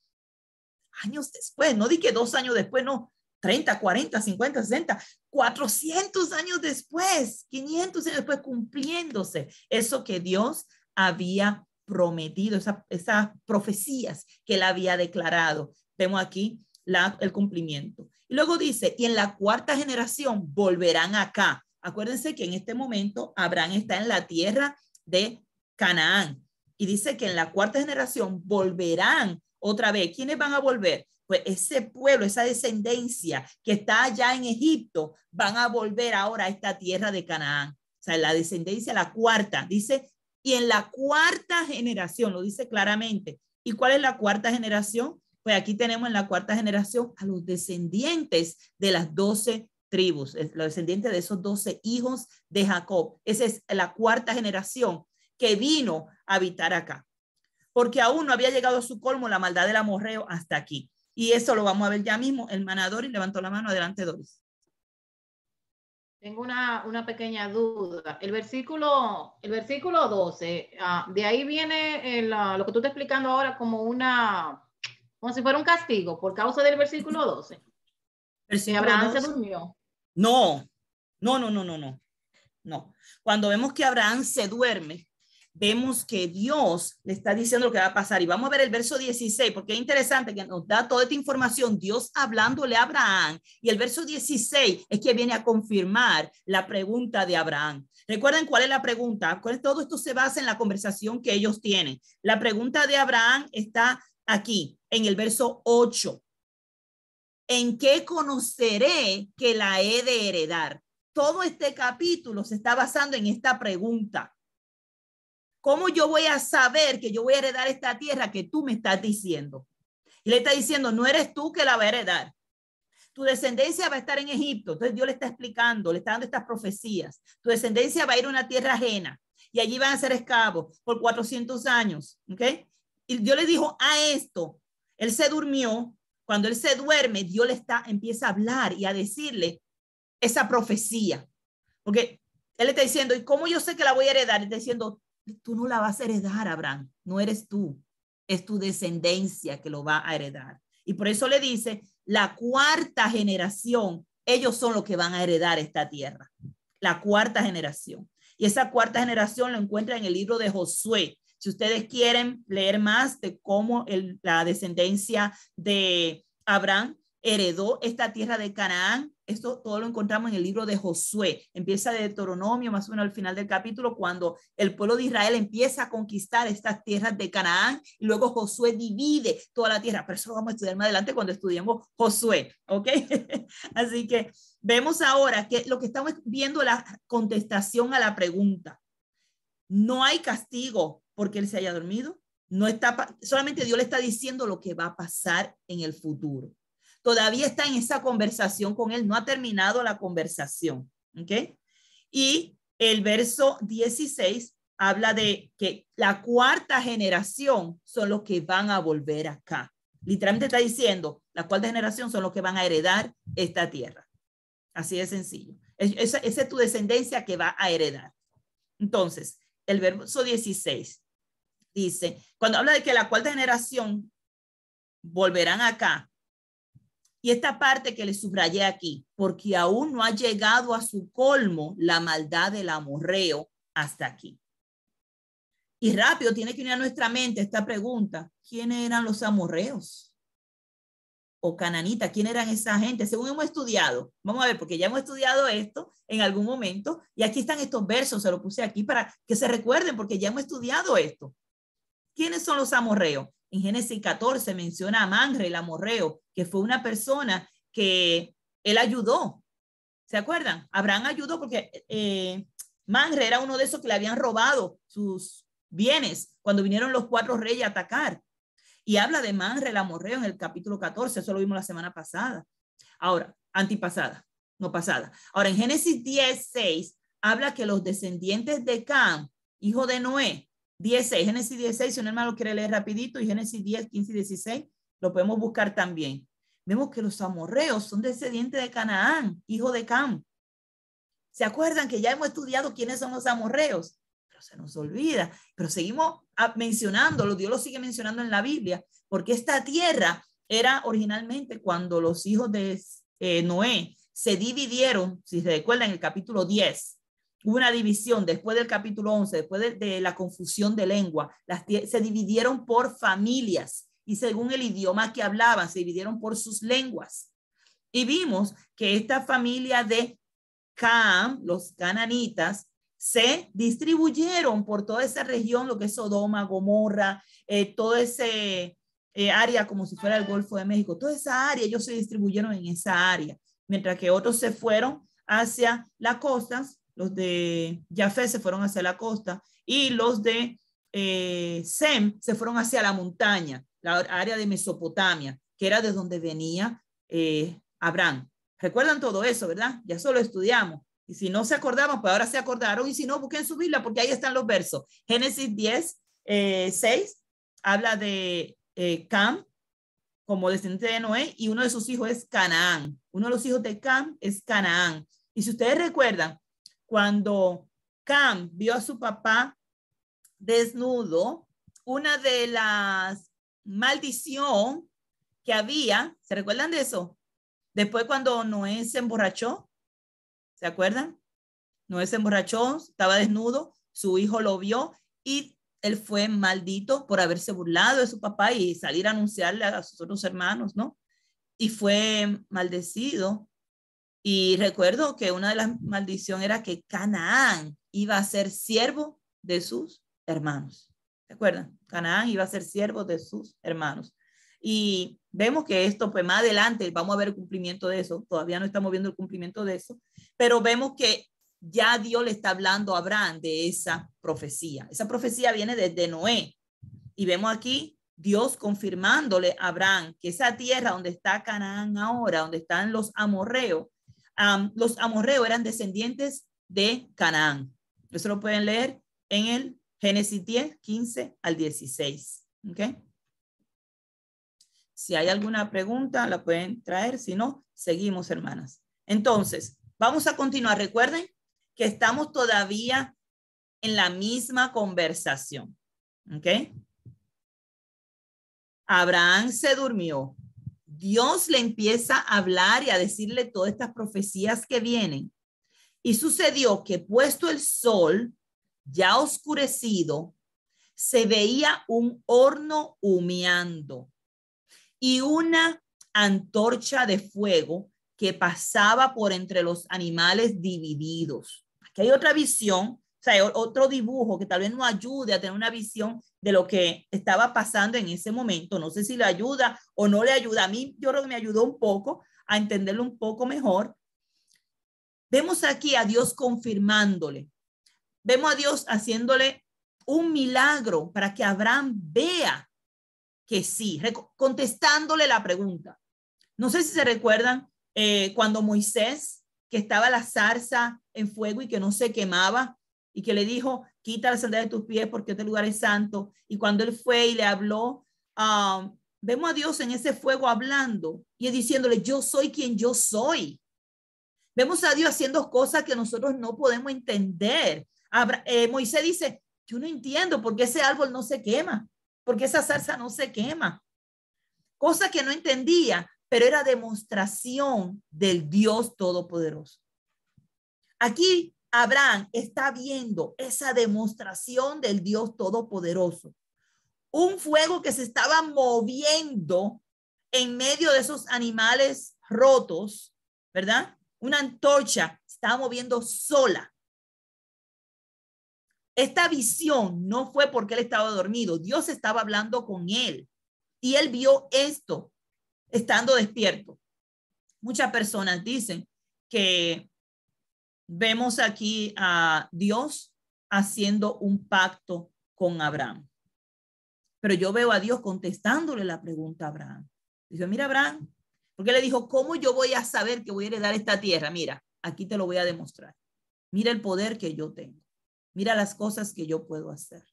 Años después, no di que 2 años después, no, 30, 40, 50, 60, 400 años después, 500 años después, cumpliéndose eso que Dios había prometido, esas profecías que él había declarado. Vemos aquí el cumplimiento. Y luego dice, y en la 4ª generación volverán acá. Acuérdense que en este momento Abraham está en la tierra de Canaán. Y dice que en la 4ª generación volverán otra vez. ¿Quiénes van a volver? Pues ese pueblo, esa descendencia que está allá en Egipto, van a volver ahora a esta tierra de Canaán. O sea, la descendencia, la 4ª, dice, y en la 4ª generación, lo dice claramente. ¿Y cuál es la 4ª generación? Pues aquí tenemos en la 4ª generación a los descendientes de las 12 tribus, los descendientes de esos 12 hijos de Jacob. Esa es la cuarta generación que vino a habitar acá, porque aún no había llegado a su colmo la maldad del amorreo hasta aquí. Y eso lo vamos a ver ya mismo. Hermana Doris levantó la mano. Adelante, Doris. Tengo una pequeña duda. El versículo 12, de ahí viene lo que tú estás explicando ahora como si fuera un castigo por causa del versículo 12. Que Abraham 12. Se durmió. No. Cuando vemos que Abraham se duerme, vemos que Dios le está diciendo lo que va a pasar. Y vamos a ver el verso 16, porque es interesante que nos da toda esta información, Dios hablándole a Abraham. Y el verso 16 es que viene a confirmar la pregunta de Abraham. ¿Recuerden cuál es la pregunta? Todo esto se basa en la conversación que ellos tienen. La pregunta de Abraham está aquí, en el verso 8. ¿En qué conoceré que la he de heredar? Todo este capítulo se está basando en esta pregunta. ¿Cómo yo voy a saber que yo voy a heredar esta tierra que tú me estás diciendo? Y le está diciendo, no eres tú que la va a heredar. Tu descendencia va a estar en Egipto. Entonces Dios le está explicando, le está dando estas profecías. Tu descendencia va a ir a una tierra ajena y allí van a ser esclavos por 400 años. ¿Ok? Y Dios le dijo a esto. Él se durmió. Cuando él se duerme, Dios empieza a hablar y a decirle esa profecía. Porque él le está diciendo, ¿y cómo yo sé que la voy a heredar? Él está diciendo, tú no la vas a heredar, Abraham. No eres tú. Es tu descendencia que lo va a heredar. Y por eso le dice, la cuarta generación, ellos son los que van a heredar esta tierra. La cuarta generación. Y esa cuarta generación lo encuentra en el libro de Josué. Si ustedes quieren leer más de cómo la descendencia de Abraham heredó esta tierra de Canaán, esto todo lo encontramos en el libro de Josué. Empieza de Deuteronomio, más o menos al final del capítulo, cuando el pueblo de Israel empieza a conquistar estas tierras de Canaán, y luego Josué divide toda la tierra. Pero eso lo vamos a estudiar más adelante cuando estudiemos Josué, ¿ok? Así que vemos ahora que lo que estamos viendo, la contestación a la pregunta. No hay castigo porque él se haya dormido. No está, solamente Dios le está diciendo lo que va a pasar en el futuro. Todavía está en esa conversación con él, no ha terminado la conversación, ¿ok? Y el verso 16 habla de que la cuarta generación son los que van a volver acá. Literalmente está diciendo, la cuarta generación son los que van a heredar esta tierra. Así de sencillo. Esa es tu descendencia que va a heredar. Entonces, el verso 16 dice, cuando habla de que la cuarta generación volverán acá, y esta parte que le subrayé aquí, porque aún no ha llegado a su colmo la maldad del amorreo hasta aquí. Y rápido tiene que venir a nuestra mente esta pregunta, ¿quiénes eran los amorreos? O cananitas, ¿quién eran esa gente? Según hemos estudiado, vamos a ver, porque ya hemos estudiado esto en algún momento, y aquí están estos versos, se los puse aquí para que se recuerden, porque ya hemos estudiado esto. ¿Quiénes son los amorreos? En Génesis 14 menciona a Mamre, el amorreo, que fue una persona que él ayudó. ¿Se acuerdan? Abraham ayudó porque Mamre era uno de esos que le habían robado sus bienes cuando vinieron los 4 reyes a atacar. Y habla de Mamre, el amorreo, en el capítulo 14. Eso lo vimos la semana pasada. Ahora, antipasada, no pasada. Ahora, en Génesis 10:6 habla que los descendientes de Cam, hijo de Noé, 16, Génesis 16, si un hermano quiere leer rapidito, y Génesis 10, 15 y 16, lo podemos buscar también. Vemos que los amorreos son descendientes de Canaán, hijo de Cam. ¿Se acuerdan que ya hemos estudiado quiénes son los amorreos? Pero se nos olvida, pero seguimos mencionándolo, Dios lo sigue mencionando en la Biblia, porque esta tierra era originalmente cuando los hijos de Noé se dividieron, si se recuerdan, en el capítulo 10, hubo una división después del capítulo 11, después de la confusión de lengua, se dividieron por familias y según el idioma que hablaban, se dividieron por sus lenguas. Y vimos que esta familia de Cam, los cananitas, se distribuyeron por toda esa región, lo que es Sodoma, Gomorra, todo ese área como si fuera el Golfo de México, toda esa área, ellos se distribuyeron en esa área, mientras que otros se fueron hacia las costas. Los de Jafet se fueron hacia la costa y los de Sem se fueron hacia la montaña, la área de Mesopotamia, que era de donde venía Abraham. Recuerdan todo eso, ¿verdad? Ya solo estudiamos. Y si no se acordaban, pues ahora se acordaron. Y si no, busquen su Biblia porque ahí están los versos. Génesis 10, 6, habla de Cam como descendiente de Noé y uno de sus hijos es Canaán. Uno de los hijos de Cam es Canaán. Y si ustedes recuerdan, cuando Cam vio a su papá desnudo, una de las maldición que había, ¿se recuerdan de eso? Después cuando Noé se emborrachó, ¿se acuerdan? Noé se emborrachó, estaba desnudo, su hijo lo vio y él fue maldito por haberse burlado de su papá y salir a anunciarle a sus otros hermanos, ¿no? Y fue maldecido. Y recuerdo que una de las maldiciones era que Canaán iba a ser siervo de sus hermanos. ¿Se acuerdan? Canaán iba a ser siervo de sus hermanos. Y vemos que esto, pues más adelante vamos a ver el cumplimiento de eso. Todavía no estamos viendo el cumplimiento de eso, pero vemos que ya Dios le está hablando a Abraham de esa profecía. Esa profecía viene desde Noé. Y vemos aquí Dios confirmándole a Abraham que esa tierra donde está Canaán ahora, donde están los amorreos eran descendientes de Canaán. Eso lo pueden leer en el Génesis 10, 15 al 16. ¿Ok? Si hay alguna pregunta, la pueden traer. Si no, seguimos, hermanas. Entonces, vamos a continuar. Recuerden que estamos todavía en la misma conversación. ¿Ok? Abraham se durmió. Dios le empieza a hablar y a decirle todas estas profecías que vienen. Y sucedió que puesto el sol, ya oscurecido, se veía un horno humeando y una antorcha de fuego que pasaba por entre los animales divididos. Aquí hay otra visión, o sea, otro dibujo que tal vez nos ayude a tener una visión de lo que estaba pasando en ese momento. No sé si le ayuda o no le ayuda. A mí yo creo que me ayudó un poco a entenderlo un poco mejor. Vemos aquí a Dios confirmándole. Vemos a Dios haciéndole un milagro para que Abraham vea que sí, contestándole la pregunta. No sé si se recuerdan cuando Moisés, que estaba la zarza en fuego y que no se quemaba, y que le dijo, quita la sandalia de tus pies porque este lugar es santo. Y cuando él fue y le habló, vemos a Dios en ese fuego hablando y diciéndole, yo soy quien yo soy. Vemos a Dios haciendo cosas que nosotros no podemos entender. Moisés dice, yo no entiendo por qué ese árbol no se quema, por qué esa zarza no se quema. Cosa que no entendía, pero era demostración del Dios Todopoderoso. Aquí Abraham está viendo esa demostración del Dios Todopoderoso. Un fuego que se estaba moviendo en medio de esos animales rotos, ¿verdad? Una antorcha estaba moviendo sola. Esta visión no fue porque él estaba dormido. Dios estaba hablando con él y él vio esto estando despierto. Muchas personas dicen que vemos aquí a Dios haciendo un pacto con Abraham. Pero yo veo a Dios contestándole la pregunta a Abraham. Dice, mira Abraham, porque le dijo, ¿cómo yo voy a saber que voy a heredar esta tierra? Mira, aquí te lo voy a demostrar. Mira el poder que yo tengo. Mira las cosas que yo puedo hacer.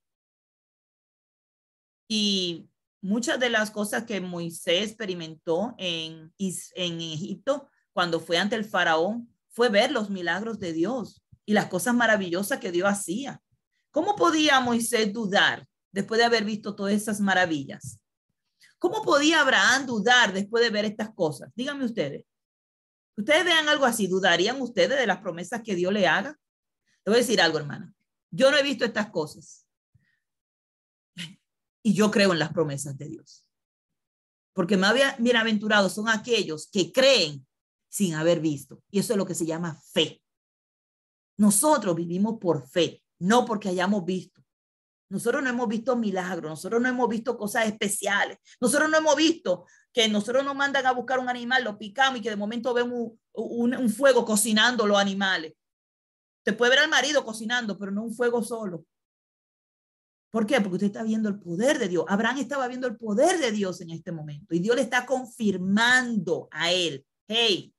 Y muchas de las cosas que Moisés experimentó en Egipto, cuando fue ante el faraón, fue ver los milagros de Dios y las cosas maravillosas que Dios hacía. ¿Cómo podía Moisés dudar después de haber visto todas esas maravillas? ¿Cómo podía Abraham dudar después de ver estas cosas? Díganme ustedes. Ustedes vean algo así, ¿dudarían ustedes de las promesas que Dios le haga? Le voy a decir algo, hermana. Yo no he visto estas cosas. Y yo creo en las promesas de Dios. Porque más bienaventurados son aquellos que creen sin haber visto. Y eso es lo que se llama fe. Nosotros vivimos por fe, no porque hayamos visto. Nosotros no hemos visto milagros, nosotros no hemos visto cosas especiales. Nosotros no hemos visto que nosotros nos mandan a buscar un animal, lo picamos y que de momento vemos un fuego cocinando los animales. Te puede ver al marido cocinando, pero no un fuego solo. ¿Por qué? Porque usted está viendo el poder de Dios. Abraham estaba viendo el poder de Dios en este momento y Dios le está confirmando a él, hey,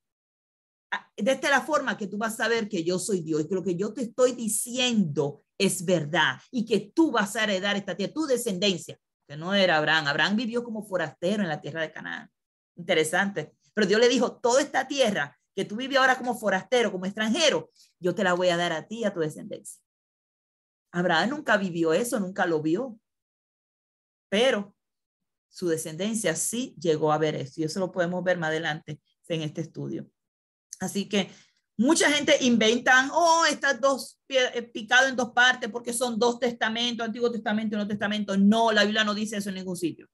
De esta es la forma que tú vas a saber que yo soy Dios y que lo que yo te estoy diciendo es verdad y que tú vas a heredar esta tierra, tu descendencia, que no era Abraham. Abraham vivió como forastero en la tierra de Canaán. Interesante. Pero Dios le dijo, toda esta tierra que tú vives ahora como forastero, como extranjero, yo te la voy a dar a ti y a tu descendencia. Abraham nunca vivió eso, nunca lo vio. Pero su descendencia sí llegó a ver eso. Y eso lo podemos ver más adelante en este estudio. Así que mucha gente inventan, estas dos picado en dos partes porque son dos testamentos, Antiguo Testamento y Nuevo Testamento. No, la Biblia no dice eso en ningún sitio.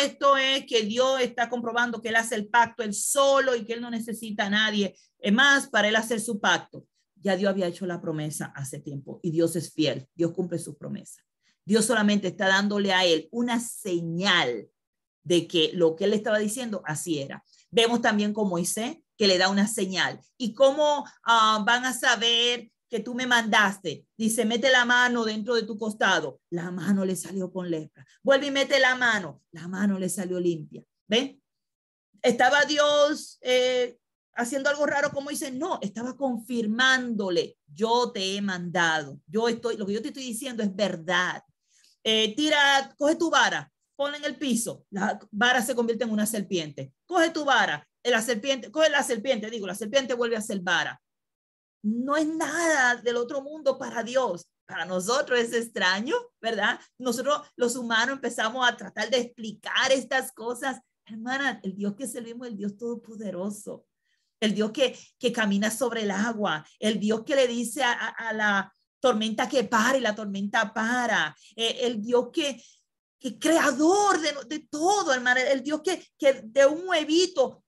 Esto es que Dios está comprobando que él hace el pacto él solo y que él no necesita a nadie más para él hacer su pacto. Ya Dios había hecho la promesa hace tiempo y Dios es fiel. Dios cumple sus promesas. Dios solamente está dándole a él una señal de que lo que él estaba diciendo así era. Vemos también con Moisés que le da una señal. ¿Y cómo van a saber que tú me mandaste? Dice, mete la mano dentro de tu costado. La mano le salió con lepra. Vuelve y mete la mano le salió limpia. ¿Ven? ¿Estaba Dios haciendo algo raro como dice? No, estaba confirmándole, yo te he mandado. Lo que yo te estoy diciendo es verdad. Coge tu vara, ponla en el piso, la vara se convierte en una serpiente. Coge tu vara, la serpiente vuelve a ser vara. No es nada del otro mundo para Dios. Para nosotros es extraño, ¿verdad? Nosotros los humanos empezamos a tratar de explicar estas cosas. Hermana, el Dios que servimos es el Dios todopoderoso, el Dios que camina sobre el agua, el Dios que le dice a la tormenta que pare y la tormenta para, el Dios que creador de todo, hermano, el Dios que de un huevito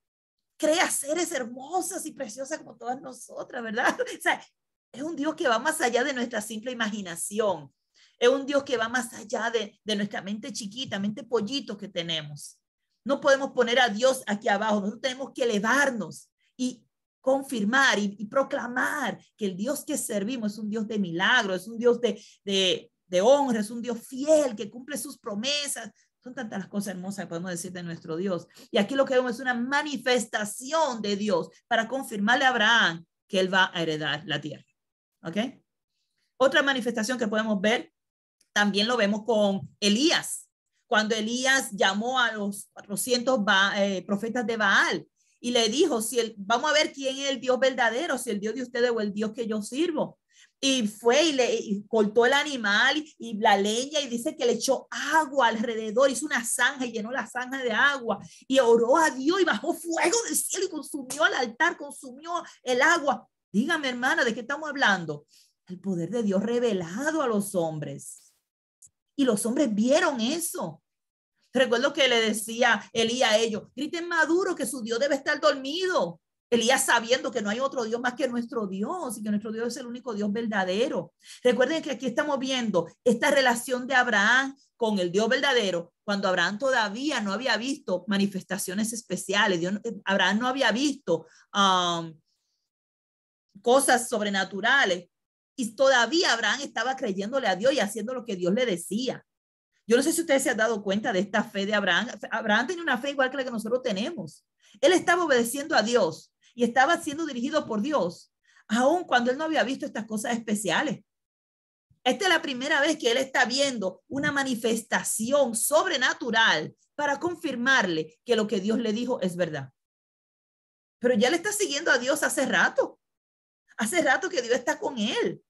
crea seres hermosas y preciosas como todas nosotras, ¿verdad? O sea, es un Dios que va más allá de nuestra simple imaginación, es un Dios que va más allá de nuestra mente chiquita, mente pollito que tenemos. No podemos poner a Dios aquí abajo, nosotros tenemos que elevarnos y confirmar y proclamar que el Dios que servimos es un Dios de milagros, es un Dios de honra, es un Dios fiel que cumple sus promesas. Son tantas las cosas hermosas que podemos decir de nuestro Dios. Y aquí lo que vemos es una manifestación de Dios para confirmarle a Abraham que él va a heredar la tierra. ¿Ok? Otra manifestación que podemos ver, también lo vemos con Elías. Cuando Elías llamó a los 400 profetas de Baal y le dijo, vamos a ver quién es el Dios verdadero, si el Dios de ustedes o el Dios que yo sirvo. Y fue y cortó el animal y la leña y dice que le echó agua alrededor, hizo una zanja y llenó la zanja de agua y oró a Dios y bajó fuego del cielo y consumió el altar, consumió el agua. Dígame, hermana, ¿de qué estamos hablando? El poder de Dios revelado a los hombres. Y los hombres vieron eso. Recuerdo que le decía Elías a ellos, griten más duro que su Dios debe estar dormido. Elías sabiendo que no hay otro Dios más que nuestro Dios y que nuestro Dios es el único Dios verdadero. Recuerden que aquí estamos viendo esta relación de Abraham con el Dios verdadero cuando Abraham todavía no había visto manifestaciones especiales. Abraham no había visto cosas sobrenaturales y todavía Abraham estaba creyéndole a Dios y haciendo lo que Dios le decía. Yo no sé si ustedes se han dado cuenta de esta fe de Abraham. Abraham tenía una fe igual que la que nosotros tenemos. Él estaba obedeciendo a Dios y estaba siendo dirigido por Dios, aun cuando él no había visto estas cosas especiales. Esta es la primera vez que él está viendo una manifestación sobrenatural para confirmarle que lo que Dios le dijo es verdad. Pero ya le está siguiendo a Dios hace rato. Hace rato que Dios está con él.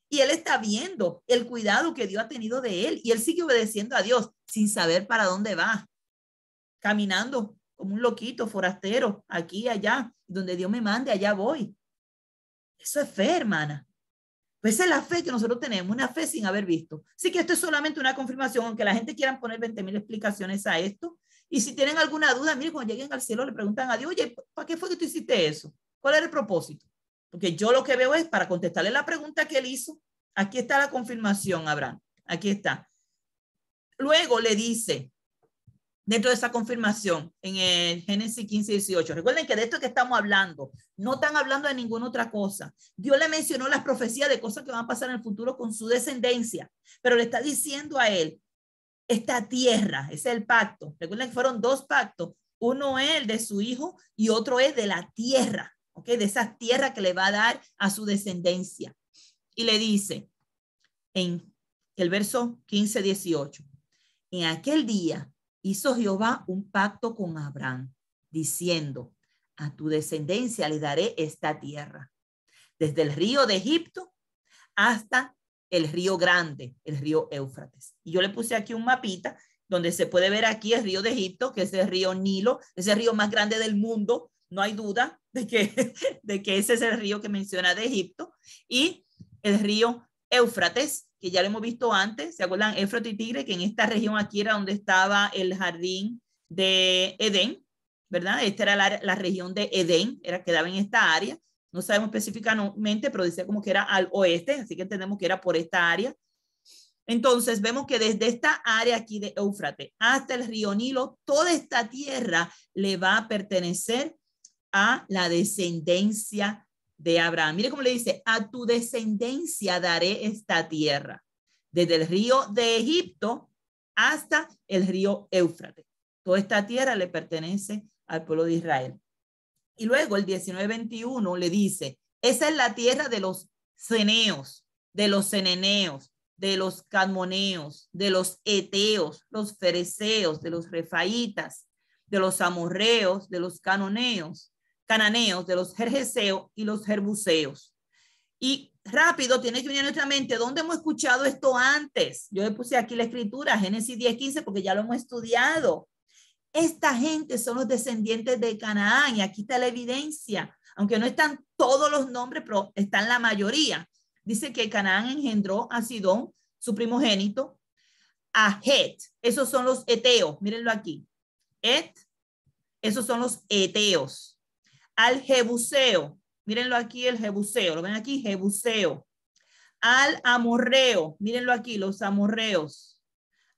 Y él está viendo el cuidado que Dios ha tenido de él. Y él sigue obedeciendo a Dios sin saber para dónde va. Caminando como un loquito, forastero, aquí y allá. Donde Dios me mande, allá voy. Eso es fe, hermana. Pues esa es la fe que nosotros tenemos, una fe sin haber visto. Así que esto es solamente una confirmación, aunque la gente quiera poner 20,000 explicaciones a esto. Y si tienen alguna duda, miren, cuando lleguen al cielo le preguntan a Dios, oye, ¿para qué fue que tú hiciste eso? ¿Cuál era el propósito? Porque yo lo que veo es para contestarle la pregunta que él hizo. Aquí está la confirmación, Abraham. Aquí está. Luego le dice, dentro de esa confirmación, en el Génesis 15:18, recuerden que de esto que estamos hablando, no están hablando de ninguna otra cosa. Dios le mencionó las profecías de cosas que van a pasar en el futuro con su descendencia, pero le está diciendo a él, esta tierra, ese es el pacto. Recuerden que fueron 2 pactos. Uno es el de su hijo y otro es de la tierra, ¿ok? De esa tierra que le va a dar a su descendencia. Y le dice en el verso 15-18, en aquel día hizo Jehová un pacto con Abraham, diciendo, a tu descendencia le daré esta tierra, desde el río de Egipto hasta el río grande, el río Éufrates. Y yo le puse aquí un mapita donde se puede ver aquí el río de Egipto, que es el río Nilo, es el río más grande del mundo. No hay duda de que ese es el río que menciona de Egipto. Y el río Éufrates, que ya lo hemos visto antes, ¿se acuerdan? Éufrates y Tigre, que en esta región aquí era donde estaba el jardín de Edén, ¿verdad? Esta era la región de Edén, quedaba en esta área. No sabemos específicamente, pero decía como que era al oeste, así que entendemos que era por esta área. Entonces vemos que desde esta área aquí de Éufrates hasta el río Nilo, toda esta tierra le va a pertenecer a la descendencia de Abraham. Mire cómo le dice, a tu descendencia daré esta tierra, desde el río de Egipto hasta el río Éufrates. Toda esta tierra le pertenece al pueblo de Israel. Y luego el 19-21 le dice, esa es la tierra de los ceneos, de los ceneneos, de los cadmoneos, de los eteos, los fereceos, de los refaitas, de los amorreos, de los cananeos, de los jerjeseos y los jerbuseos. Y rápido tiene que venir a nuestra mente, ¿dónde hemos escuchado esto antes? Yo le puse aquí la escritura, Génesis 10:15, porque ya lo hemos estudiado. Esta gente son los descendientes de Canaán y aquí está la evidencia, aunque no están todos los nombres, pero están la mayoría. Dice que Canaán engendró a Sidón, su primogénito, a Het, esos son los eteos, mírenlo aquí, esos son los eteos, al Jebuseo, mírenlo aquí el Jebuseo, lo ven aquí, Jebuseo, al amorreo, mírenlo aquí, los amorreos,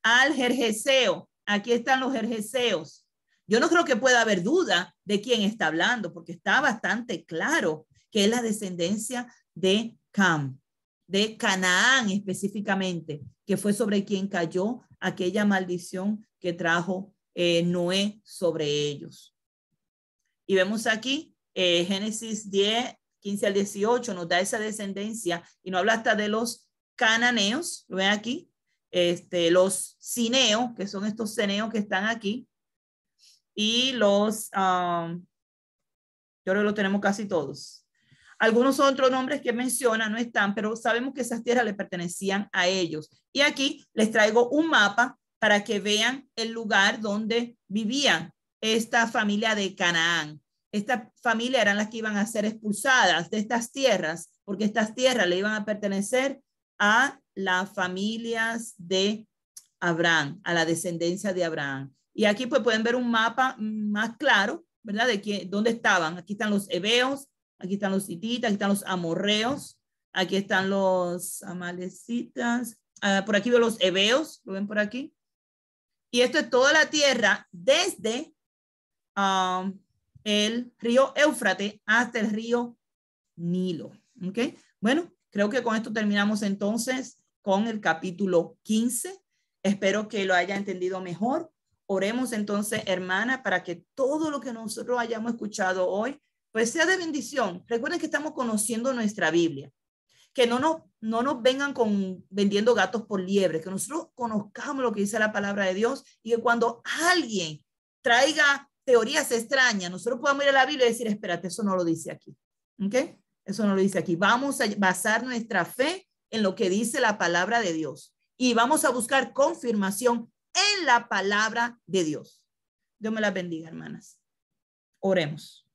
al jerjeseo, aquí están los jerjeseos. Yo no creo que pueda haber duda de quién está hablando, porque está bastante claro que es la descendencia de Cam, de Canaán específicamente, que fue sobre quien cayó aquella maldición que trajo Noé sobre ellos. Y vemos aquí, Génesis 10:15-18, nos da esa descendencia y nos habla hasta de los cananeos, lo ven aquí, los cineos, que son estos ceneos que están aquí, y los, yo creo que lo tenemos casi todos. Algunos otros nombres que menciona no están, pero sabemos que esas tierras le pertenecían a ellos. Y aquí les traigo un mapa para que vean el lugar donde vivían esta familia de Canaán. Esta familia eran las que iban a ser expulsadas de estas tierras, porque estas tierras le iban a pertenecer a las familias de Abraham, a la descendencia de Abraham. Y aquí pues pueden ver un mapa más claro, ¿verdad? De dónde estaban. Aquí están los heveos, aquí están los hititas, aquí están los amorreos, aquí están los amalecitas, por aquí veo los heveos, ¿lo ven por aquí? Y esto es toda la tierra desde el río Éufrates hasta el río Nilo. ¿Ok? Bueno, creo que con esto terminamos entonces con el capítulo 15. Espero que lo haya entendido mejor. Oremos entonces, hermana, para que todo lo que nosotros hayamos escuchado hoy, pues sea de bendición. Recuerden que estamos conociendo nuestra Biblia. Que no nos vengan vendiendo gatos por liebre, que nosotros conozcamos lo que dice la palabra de Dios y que cuando alguien traiga teorías extrañas, nosotros podamos ir a la Biblia y decir, espérate, eso no lo dice aquí. ¿Ok? Eso no lo dice aquí. Vamos a basar nuestra fe en lo que dice la palabra de Dios y vamos a buscar confirmación en la palabra de Dios. Dios me la bendiga, hermanas. Oremos.